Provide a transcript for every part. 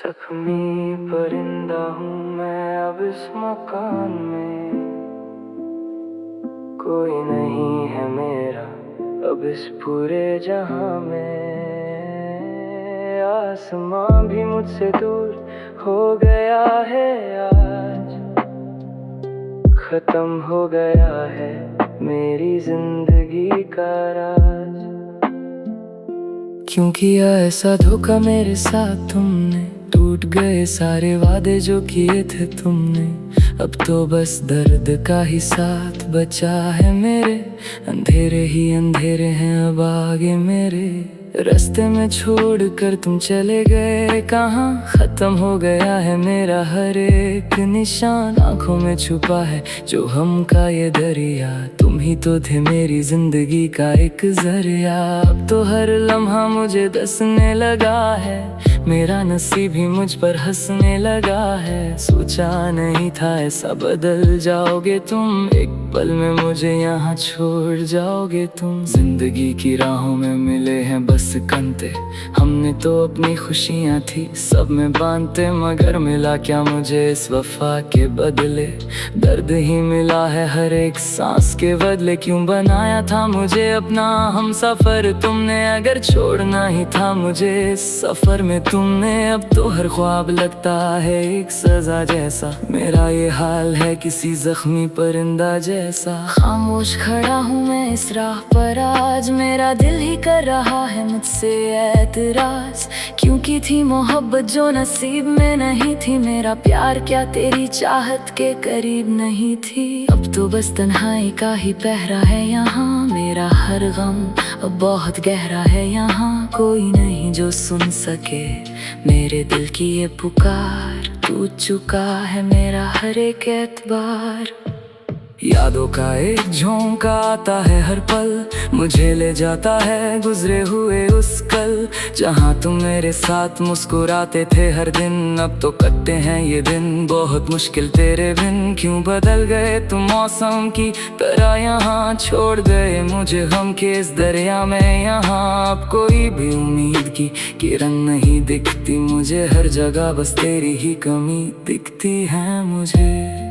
जख्मी परिंदा हूँ मैं अब इस मकान में, कोई नहीं है मेरा अब इस पूरे जहां में। आसमां भी मुझसे दूर हो गया है आज, खत्म हो गया है मेरी जिंदगी का राज। क्यों किया ऐसा धोखा मेरे साथ तुमने, टूट गए सारे वादे जो किए थे तुमने। अब तो बस दर्द का ही साथ बचा है मेरे, अंधेरे ही अंधेरे हैं अब आगे मेरे। रास्ते में छोड़ कर तुम चले गए कहाँ, खत्म हो गया है मेरा हर एक निशान। आंखों में छुपा है जो हम का ये दरिया, तुम ही तो थे मेरी जिंदगी का एक जरिया। अब तो हर लम्हा मुझे दसने लगा है, मेरा नसीब ही मुझ पर हंसने लगा है। सोचा नहीं था ऐसा बदल जाओगे तुम, एक पल में मुझे यहाँ छोड़ जाओगे तुम। जिंदगी की राहों में मिले हैं बस कंते, हमने तो अपनी खुशियाँ थी सब में बांधते। मगर मिला क्या मुझे इस वफा के बदले, दर्द ही मिला है हर एक सांस के बदले। क्यों बनाया था मुझे अपना हम सफर तुमने, अगर छोड़ना ही था मुझे इस सफर में तुमने। अब तो हर ख्वाब लगता है एक सजा जैसा, मेरा ये हाल है किसी जख्मी परिंदा जैसा। खामोश खड़ा हूँ मैं इस राह पर आज, मेरा दिल ही कर रहा है मुझसे एतराज। क्योंकि थी मोहब्बत जो नसीब में नहीं थी, मेरा प्यार क्या तेरी चाहत के करीब नहीं थी। अब तो बस तन्हाई का ही पहरा है यहाँ, मेरा हर गम अब बहुत गहरा है यहाँ। कोई नहीं जो सुन सके मेरे दिल की ये पुकार, टूट चुका है मेरा हर एक एतबार। यादों का एक झोंका आता है हर पल, मुझे ले जाता है गुजरे हुए उस कल। जहाँ तुम मेरे साथ मुस्कुराते थे हर दिन, अब तो कटते हैं ये दिन बहुत मुश्किल तेरे बिन। क्यों बदल गए तुम मौसम की तरह यहाँ, छोड़ गए मुझे गम के इस दरिया में यहाँ। अब कोई भी उम्मीद की किरण नहीं दिखती मुझे, हर जगह बस तेरी ही कमी दिखती है मुझे।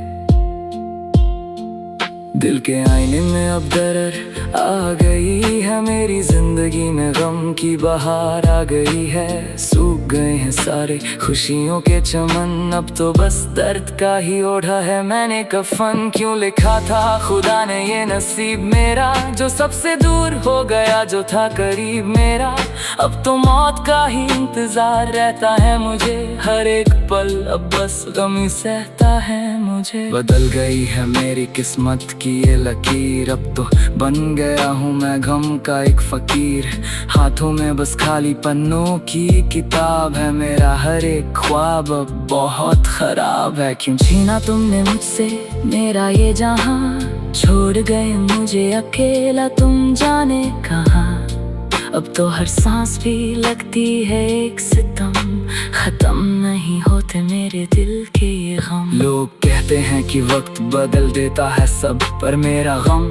दिल के आईने में अब दरर आ गई है, मेरी जिंदगी में गम की बहार आ गई है। सूख गए हैं सारे खुशियों के चमन, अब तो बस दर्द का ही ओढ़ा है मैंने कफन। क्यों लिखा था खुदा ने ये नसीब मेरा, जो सबसे दूर हो गया जो था करीब मेरा। अब तो मौत का ही इंतजार रहता है मुझे, हर एक पल अब बस गम ही सहता है मुझे। बदल गई है मेरी किस्मत की ये लकीर, अब तो बन गया हूँ मैं गम का एक फकीर। हाथों में बस खाली पन्नों की किताब है, मेरा हर एक ख्वाब अब बहुत खराब है। क्यों छीना तुमने मुझसे मेरा ये जहां, छोड़ गए मुझे अकेला तुम जाने कहाँ। अब तो हर सांस भी लगती है एक सितम, खत्म नहीं होते मेरे दिल के ये गम। लोग कहते हैं कि वक्त बदल देता है सब, पर मेरा गम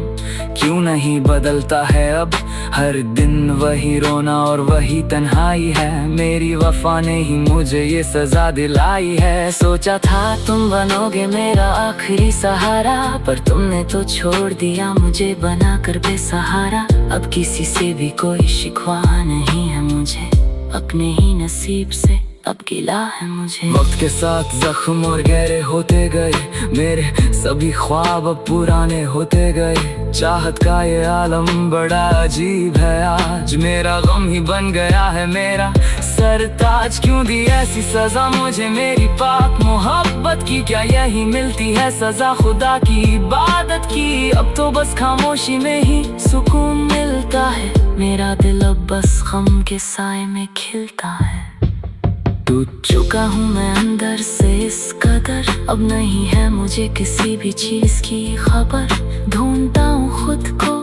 क्यों नहीं बदलता है अब। हर दिन वही रोना और वही तन्हाई है, मेरी वफा ने ही मुझे ये सजा दिलाई है। सोचा था तुम बनोगे मेरा आखिरी सहारा, पर तुमने तो छोड़ दिया मुझे बनाकर बेसहारा। अब किसी से भी कोई शिकवा नहीं है मुझे, अपने ही नसीब से अब गिला है मुझे। वक्त के साथ जख्म और गहरे होते गए मेरे सभी ख्वाब अब पुराने होते गए। चाहत का ये आलम बड़ा अजीब है आज, मेरा गम ही बन गया है मेरा सरताज। क्यों दी ऐसी सजा मुझे मेरी पाक मोहब्बत की, क्या यही मिलती है सजा खुदा की इबादत की। अब तो बस खामोशी में ही सुकून मिलता है, मेरा दिल अब बस गम के साए में खिलता है। टूट चुका हूँ मैं अंदर से इस कदर, अब नहीं है मुझे किसी भी चीज की खबर। ढूंढता हूँ खुद को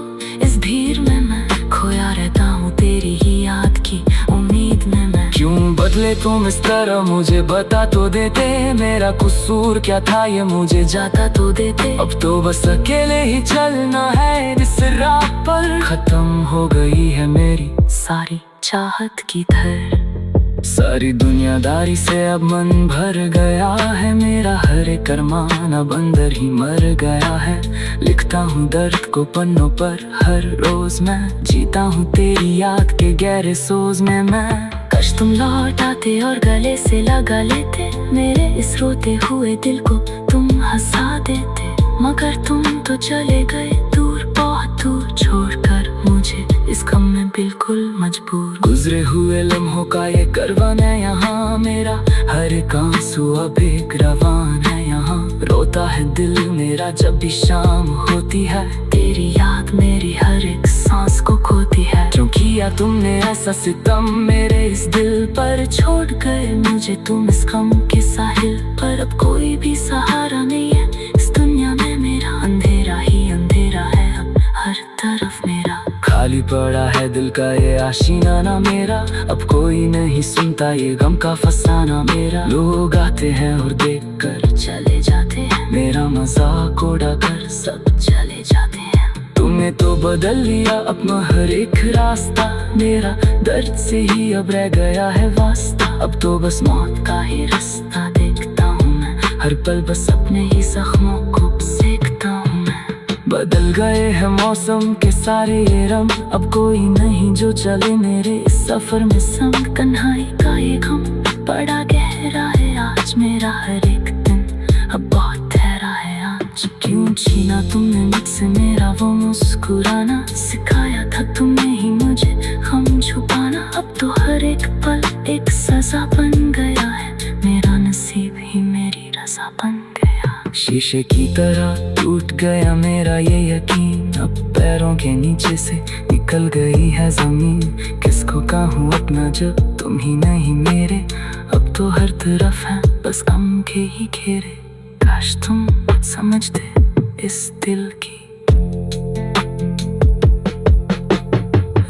इस भीड़ में मैं, खोया रहता हूँ तेरी ही याद की उम्मीद में मैं। क्यों बदले तुम इस तरह मुझे बता तो देते, मेरा कसूर क्या था ये मुझे जाता तो देते। अब तो बस अकेले ही चलना है इस राह पर, खत्म हो गई है मेरी सारी चाहत की धर। सारी दुनियादारी से अब मन भर गया है मेरा, हर एक अरमान अब अंदर ही मर गया है। लिखता हूँ दर्द को पन्नों पर हर रोज मैं, जीता हूँ तेरी याद के गहरे सोज में मैं। काश तुम लौट आते और गले से लगा लेते, मेरे इस रोते हुए दिल को तुम हंसा देते। मगर तुम तो चले गए दूर, बहुत दूर, छोड़कर मुझे इस गम में बिल्कुल मजबूर। गुजरे हुए लम्हों का ये करवान है यहाँ मेरा, हर एक आंसू अब एक रवान है यहाँ। रोता है दिल मेरा जब भी शाम होती है, तेरी याद मेरी हर एक सांस को खोती है। क्यों किया तुमने ऐसा सितम मेरे इस दिल पर, छोड़ गए मुझे तुम इस गम के साहिल पर। अब कोई भी सहारा नहीं है इस दुनिया में मेरा, अंधेरा ही अंधेरा है अब हर तरफ मेरा। खाली पड़ा है दिल का ये आशीना ना मेरा, अब कोई नहीं सुनता ये गम का फसाना मेरा। लोग आते हैं और देख कर चले जाते हैं, मेरा मजाक उड़ा कर सब चले जाते हैं। तुमने तो बदल लिया अपना हर एक रास्ता, मेरा दर्द से ही अब रह गया है वास्ता। अब तो बस मौत का ही रास्ता देखता हूँ मैं, हर पल बस अपने ही जख्मों को सेकता हूँ मैं। बदल गए हैं मौसम के सारे ये रंग, अब कोई नहीं जो चले मेरे इस सफर में संग। तन्हाई का ये गम बड़ा गहरा है आज मेरा, हर एक दिन अब बहुत ठहरा है आज। क्यों छीना तुमने मुझसे मेरा वो मुस्कुराना, सिखाया था तुमने ही मुझे गम छुपाना। अब तो हर एक पल एक सजा बन गया है, मेरा नसीब ही मेरी रज़ा बन गया। शीशे की तरह टूट गया मेरा ये यकीन, अब पैरों के नीचे से निकल गई है जमीन। किसको कहूँ अपना जब तुम ही नहीं मेरे, अब तो हर तरफ है बस गम के ही घेरे। काश तुम समझते इस दिल की,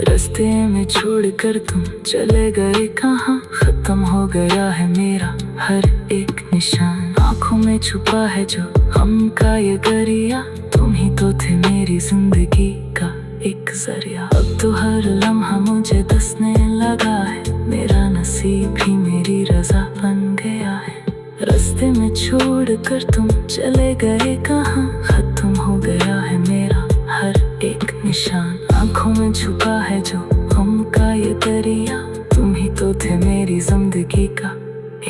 रास्ते में छोड़कर तुम चले गए कहाँ। खत्म हो गया है मेरा हर एक निशान, आँखों में छुपा है जो हम का ये दरिया। तुम ही तो थे मेरी जिंदगी का एक जरिया। अब तो हर लम्हा मुझे दसने लगा है, मेरा नसीब ही मेरी रजा बन गया है। रास्ते में छोड़कर तुम चले गए कहाँ, खत्म हो गया है मेरा हर एक निशान, आँखों में छुपा है जो हम का ये दरिया। तुम ही तो थे मेरी जिंदगी का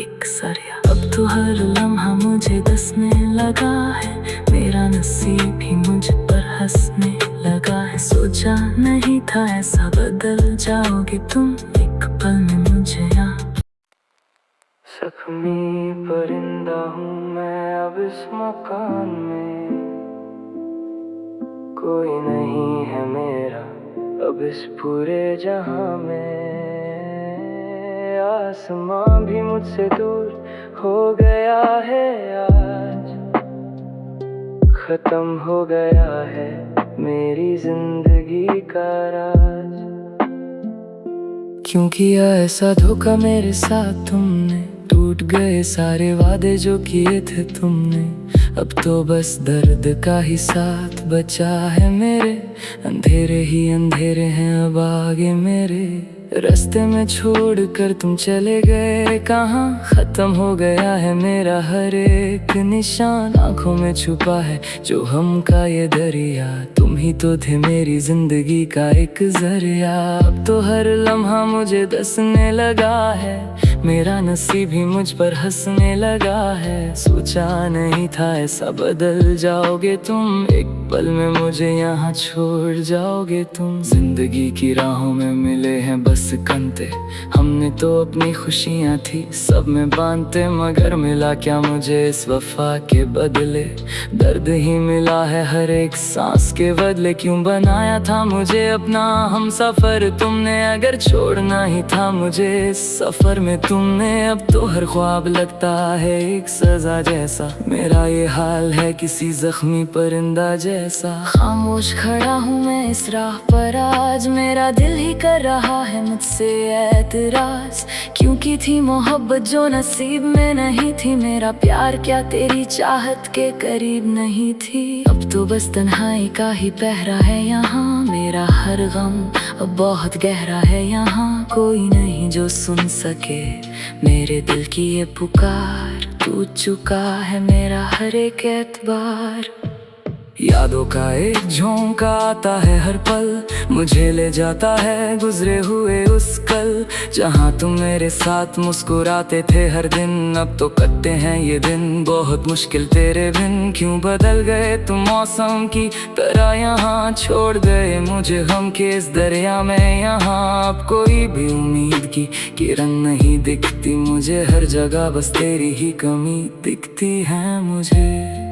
एक जरिया। अब तो हर लम्हा मुझे दसने लगा है, मेरा नसीब ही मुझ पर हंसने लगा है। सोचा नहीं था ऐसा बदल जाओगे तुम एक पल में मुझे यहाँ। जख्मी परिंदा हूँ मैं अब इस मकान में, कोई नहीं है मेरा अब इस पूरे जहां में। आसमां भी मुझसे दूर हो गया है आज, खत्म हो गया है मेरी जिंदगी का राज। क्यों किया ऐसा धोखा मेरे साथ तुमने, टूट गए सारे वादे जो किए थे तुमने। अब तो बस दर्द का ही साथ बचा है मेरे, अंधेरे ही अंधेरे हैं अब आगे मेरे। रास्ते में छोड़कर तुम चले गए कहाँ, खत्म हो गया है मेरा हर एक निशान, आँखों में छुपा है जो हम का ये दरिया। तुम ही तो थे मेरी जिंदगी का एक जरिया। अब तो हर लम्हा मुझे दसने लगा है, मेरा नसीब ही मुझ पर हंसने लगा है। सोचा नहीं था ऐसा बदल जाओगे तुम, एक पल में मुझे यहाँ छोड़ जाओगे तुम। जिंदगी की राहों में मिले हैं बस कंते, हमने तो अपनी खुशियाँ थी सब में बांधते। मगर मिला क्या मुझे इस वफा के बदले, दर्द ही मिला है हर एक सांस के बदले। क्यों बनाया था मुझे अपना हम सफर तुमने, अगर छोड़ना ही था मुझे इस सफर में तुमने। अब तो हर ख्वाब लगता है एक सजा जैसा, मेरा ये हाल है किसी जख्मी परिंदा जैसा। खामोश खड़ा हूँ मैं इस राह पर आज, मेरा दिल ही कर रहा है मुझसे एतराज। क्योंकि थी मोहब्बत जो नसीब में नहीं थी, मेरा प्यार क्या तेरी चाहत के करीब नहीं थी। अब तो बस तन्हाई का ही पहरा है यहाँ, मेरा हर गम अब बहुत गहरा है यहाँ, कोई नहीं जो सुन सके मेरे दिल की ये पुकार। तू चुका है मेरा हर एक एतबार। यादों का एक झोंका आता है हर पल, मुझे ले जाता है गुजरे हुए उस कल, जहाँ तुम मेरे साथ मुस्कुराते थे हर दिन। अब तो कटते हैं ये दिन बहुत मुश्किल तेरे बिन। क्यों बदल गए तुम मौसम की तरह यहाँ, छोड़ गए मुझे गम के इस दरिया में। यहाँ अब कोई भी उम्मीद की किरण नहीं दिखती मुझे, हर जगह बस तेरी ही कमी दिखती है मुझे।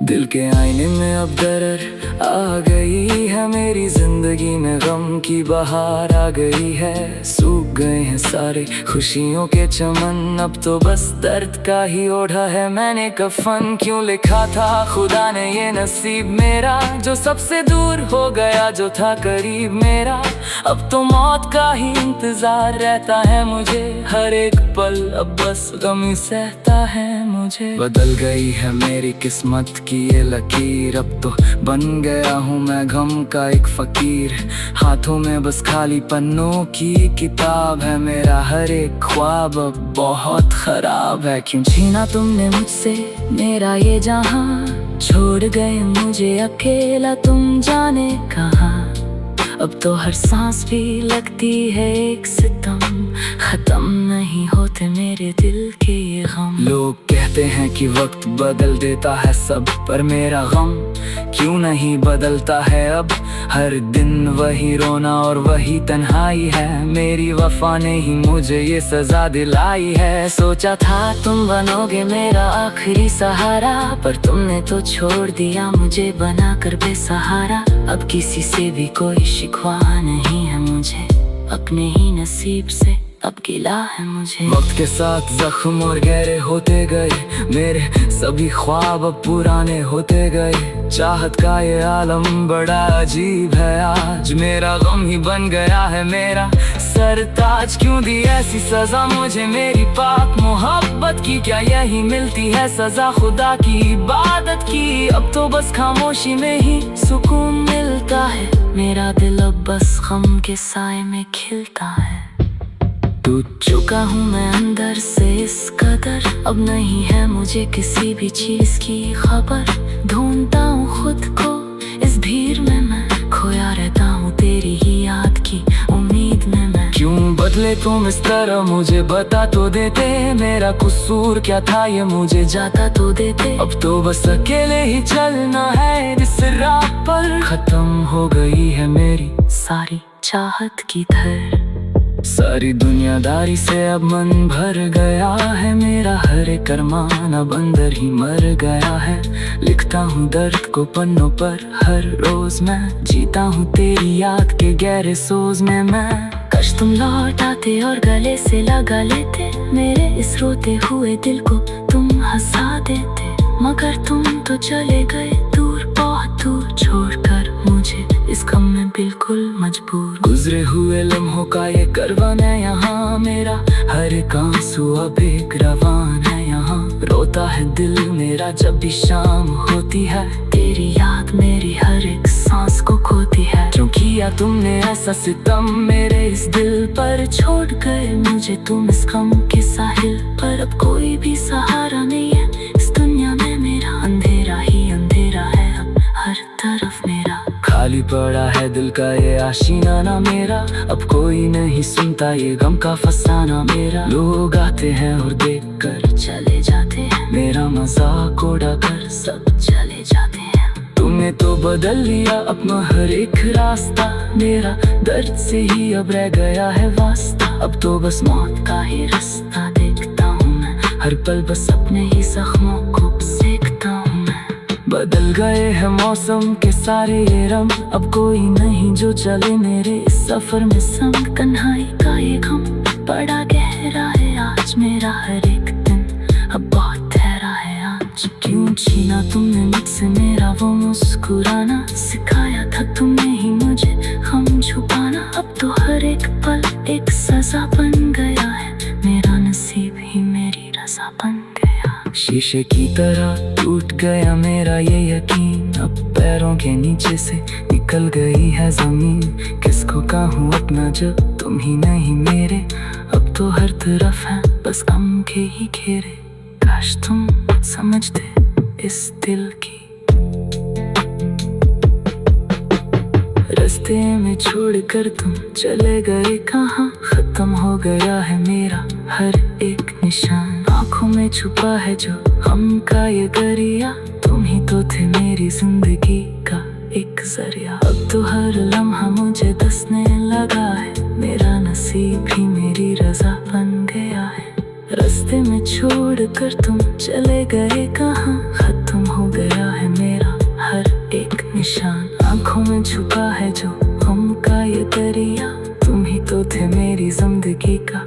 दिल के आईने में अब दरर आ गई है, मेरी जिंदगी में गम की बहार आ गई है। सूख गए हैं सारे खुशियों के चमन, अब तो बस दर्द का ही ओढ़ा है मैंने कफन। क्यों लिखा था खुदा ने ये नसीब मेरा, जो सबसे दूर हो गया जो था करीब मेरा। अब तो मौत का ही इंतजार रहता है मुझे, हर एक पल अब बस गम ही सहता है मुझे। बदल गई है मेरी किस्मत की ये लकीर, अब तो बन गया हूँ मैं गम का एक फकीर। हाथों में बस खाली पन्नों की किताब है, मेरा हर एक ख्वाब अब बहुत खराब है। क्यों छीना तुमने मुझसे मेरा ये जहां, छोड़ गए मुझे अकेला तुम जाने कहाँ। अब तो हर सांस भी लगती है एक सितम, खत्म नहीं होते मेरे दिल के ये गम। लोग कहते हैं कि वक्त बदल देता है सब, पर मेरा गम क्यों नहीं बदलता है अब। हर दिन वही रोना और वही तन्हाई है, मेरी वफा ने ही मुझे ये सजा दिलाई है। सोचा था तुम बनोगे मेरा आखिरी सहारा, पर तुमने तो छोड़ दिया मुझे बनाकर बेसहारा। अब किसी से भी कोई शिकवा नहीं है मुझे, अपने ही नसीब से अब गिला है मुझे। वक्त के साथ जख्म और गहरे होते गए मेरे सभी ख्वाब अब पुराने होते गए। चाहत का ये आलम बड़ा अजीब है, आज मेरा गम ही बन गया है मेरा सरताज। क्यों दी ऐसी सजा मुझे मेरी पाक मोहब्बत की, क्या यही मिलती है सजा खुदा की इबादत की। अब तो बस खामोशी में ही सुकून मिलता है, मेरा दिल अब बस गम के साए में खिलता है। टूट चुका हूँ मैं अंदर से इस कदर, अब नहीं है मुझे किसी भी चीज की खबर। ढूंढता हूँ खुद को इस भीड़ में मैं, खोया रहता हूँ तेरी ही याद की उम्मीद में मैं। क्यों बदले तुम इस तरह मुझे बता तो देते, मेरा कसूर क्या था ये मुझे जाता तो देते। अब तो बस अकेले ही चलना है इस राह पर, खत्म हो गई है मेरी सारी चाहत की धर। सारी दुनियादारी से अब मन भर गया है, मेरा हर एक अरमान अब अंदर ही मर गया है। लिखता हूँ दर्द को पन्नों पर हर रोज मैं, जीता हूँ तेरी याद के गहरे सोज में मैं। काश तुम लौट आते और गले से लगा लेते, मेरे इस रोते हुए दिल को तुम हंसा देते। मगर तुम तो चले गए दूर, बहुत दूर, छोड़कर मुझे इस गम में बिल्कुल मजबूर। गुजरे हुए लम्हों का ये करवान है यहाँ, मेरा हर एक आंसू अब एक रवान है यहाँ। रोता है दिल मेरा जब भी शाम होती है, तेरी याद मेरी हर एक सांस को खोती है। क्यों किया तुमने ऐसा सितम मेरे इस दिल पर, छोड़ गए मुझे तुम इस गम के साहिल पर। अब कोई भी सहारा नहीं है इस दुनिया में, मेरा अंधेरा ही अंधेरा है अब हर तरफ मेरा। खाली पड़ा है दिल का ये आशीना ना मेरा, अब कोई नहीं सुनता ये गम का फसाना मेरा। लोग आते हैं और देख कर चले जाते हैं, मेरा मजाक उड़ा कर सब चले जाते हैं। तुमने तो बदल लिया अपना हर एक रास्ता, मेरा दर्द से ही अब रह गया है वास्ता। अब तो बस मौत का ही रास्ता देखता हूँ मैं, हर पल बस अपने ही जख्मों को सेकता हूँ मैं। बदल गए हैं मौसम के सारे ये रंग, अब कोई नहीं जो चले मेरे इस सफर में संग। तन्हाई का ये गम बड़ा गहरा है आज, मेरा हर एक दिन अब बहुत ठहरा है आज। क्यों छीना तुमने मुझसे मेरा वो मुस्कुराना, सिखाया था तुमने ही मुझे गम छुपाना। अब तो हर एक पल एक सजा बन गया है, मेरा नसीब ही मेरी रजा बन गया। शीशे की तरह टूट गया मेरा ये यकीन, अब पैरों के नीचे से निकल गई है जमीन। किसको कहूँ अपना जब तुम ही नहीं मेरे, अब तो हर तरफ है बस गम के ही घेरे। काश तुम समझते इस दिल की। रास्ते में छोड़कर तुम चले गए कहाँ, खत्म हो गया है मेरा हर एक निशान। आँखों में छुपा है जो हम का ये दरिया, तुम ही तो थे मेरी जिंदगी का एक जरिया। अब तो हर लम्हा मुझे दसने लगा है, मेरा नसीब भी मेरी रजा बन गया है। रास्ते में छोड़कर तुम चले गए कहाँ, खत्म हो गया है मेरा हर एक निशान। आँखों में छुपा है जो हम का ये दरिया, तुम ही तो थे मेरी जिंदगी का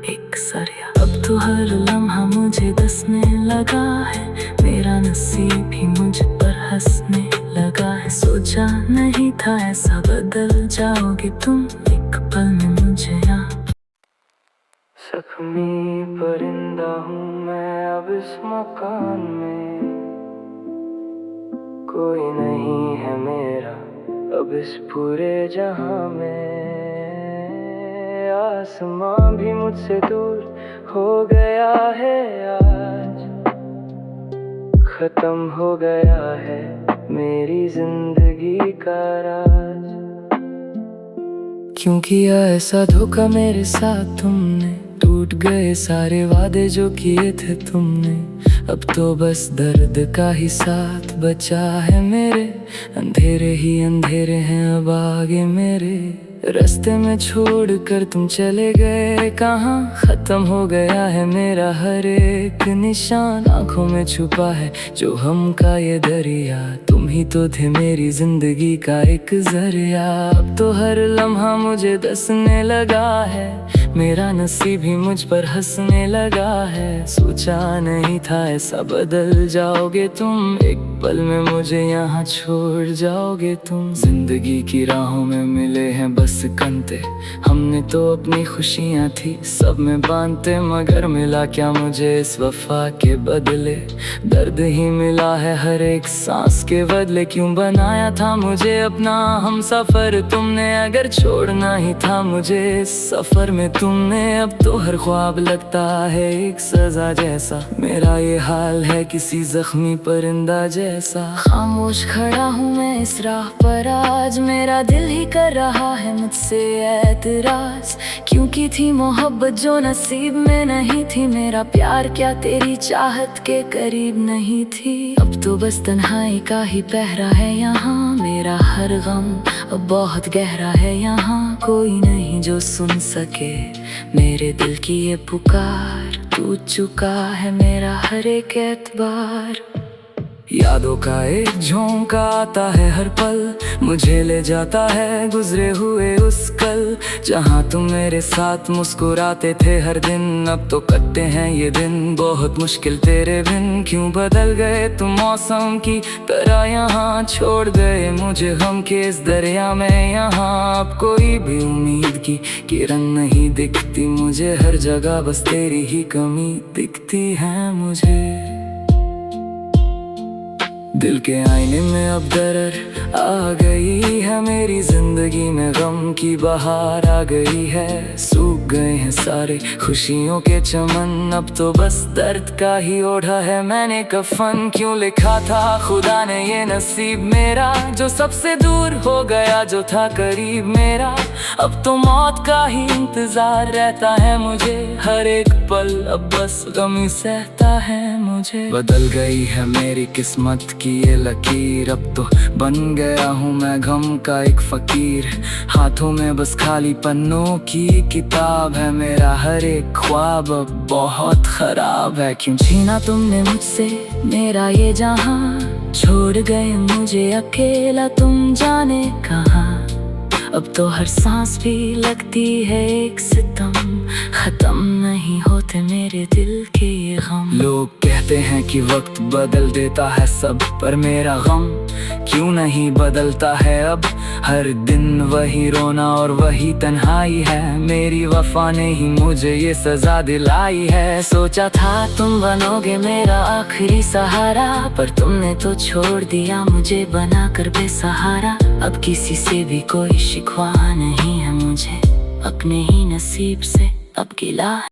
एक जरिया। अब तो हर लम्हा मुझे दसने लगा है, मेरा नसीब ही मुझ पर हंसने लगा है। सोचा नहीं था ऐसा बदल जाओगे तुम एक पल में मुझे यहाँ। जख्मी परिंदा हूँ मैं अब इस मकान में, कोई नहीं है मेरा अब इस पूरे जहां में। आसमां भी मुझसे दूर हो गया है आज, खत्म हो गया है मेरी जिंदगी का राज। क्यों किया ऐसा धोखा मेरे साथ तुमने, टूट गए सारे वादे जो किए थे तुमने। अब तो बस दर्द का ही साथ बचा है मेरे, अंधेरे ही अंधेरे हैं अब आगे मेरे। रास्ते में छोड़कर तुम चले गए कहाँ, खत्म हो गया है मेरा हर एक निशान। आँखों में छुपा है जो हम का ये दरिया, तुम ही तो थे मेरी जिंदगी का एक जरिया। अब तो हर लम्हा मुझे दसने लगा है, मेरा नसीब ही मुझ पर हंसने लगा है। सोचा नहीं था ऐसा बदल जाओगे तुम, एक पल में मुझे यहाँ छोड़ जाओगे तुम। जिंदगी की राहों में मिले हैं बस कंते, हमने तो अपनी खुशियाँ थी सब में बांधते। मगर मिला क्या मुझे इस वफा के बदले, दर्द ही मिला है हर एक सांस के बदले। क्यों बनाया था मुझे अपना हम सफर तुमने, अगर छोड़ना ही था मुझे इस सफर में तुमने। अब तो हर ख्वाब लगता है एक सजा जैसा, मेरा ये हाल है किसी जख्मी परिंदा जैसा। खामोश खड़ा हूँ मैं इस राह पर आज, मेरा दिल ही कर रहा है मुझसे एतराज। क्योंकि थी मोहब्बत जो नसीब में नहीं थी, मेरा प्यार क्या तेरी चाहत के करीब नहीं थी। अब तो बस तन्हाई का ही पहरा है यहाँ, मेरा हर गम अब बहुत गहरा है यहाँ। कोई नहीं जो सुन सके मेरे दिल की ये पुकार, टूट चुका है मेरा हर एक एतबार। यादों का एक झोंका आता है हर पल, मुझे ले जाता है गुजरे हुए उस कल। जहाँ तुम मेरे साथ मुस्कुराते थे हर दिन, अब तो कटते हैं ये दिन बहुत मुश्किल तेरे बिन। क्यों बदल गए तुम मौसम की तरह यहाँ, छोड़ गए मुझे गम के इस दरिया में यहाँ। अब कोई भी उम्मीद की किरण नहीं दिखती मुझे, हर जगह बस तेरी ही कमी दिखती है मुझे। दिल के आईने में अब दरर आ गई है, मेरी जिंदगी में गम की बहार आ गई है। सूख गए हैं सारे खुशियों के चमन, अब तो बस दर्द का ही ओढ़ा है मैंने कफन। क्यों लिखा था खुदा ने ये नसीब मेरा, जो सबसे दूर हो गया जो था करीब मेरा। अब तो मौत का ही इंतजार रहता है मुझे, हर एक पल अब बस गम ही सहता है मुझे। बदल गई है मेरी किस्मत की ये लकीर, अब तो बन गया हूँ मैं गम का एक फकीर। हाथों में बस खाली पन्नों की किताब है, मेरा हर एक ख्वाब अब बहुत खराब है। क्यों छीना तुमने मुझसे मेरा ये जहां, छोड़ गए मुझे अकेला तुम जाने कहाँ। अब तो हर सांस भी लगती है एक सितम, खत्म नहीं होते मेरे दिल के ये हम। लोग कहते हैं कि वक्त बदल देता है सब, पर मेरा गम क्यों नहीं बदलता है अब। हर दिन वही रोना और वही तन्हाई है, मेरी वफा ने ही मुझे ये सजा दिलाई है। सोचा था तुम बनोगे मेरा आखिरी सहारा, पर तुमने तो छोड़ दिया मुझे बनाकर बेसहारा। अब किसी से भी कोई शिकवा नहीं है मुझे, अपने ही नसीब से अब गिला।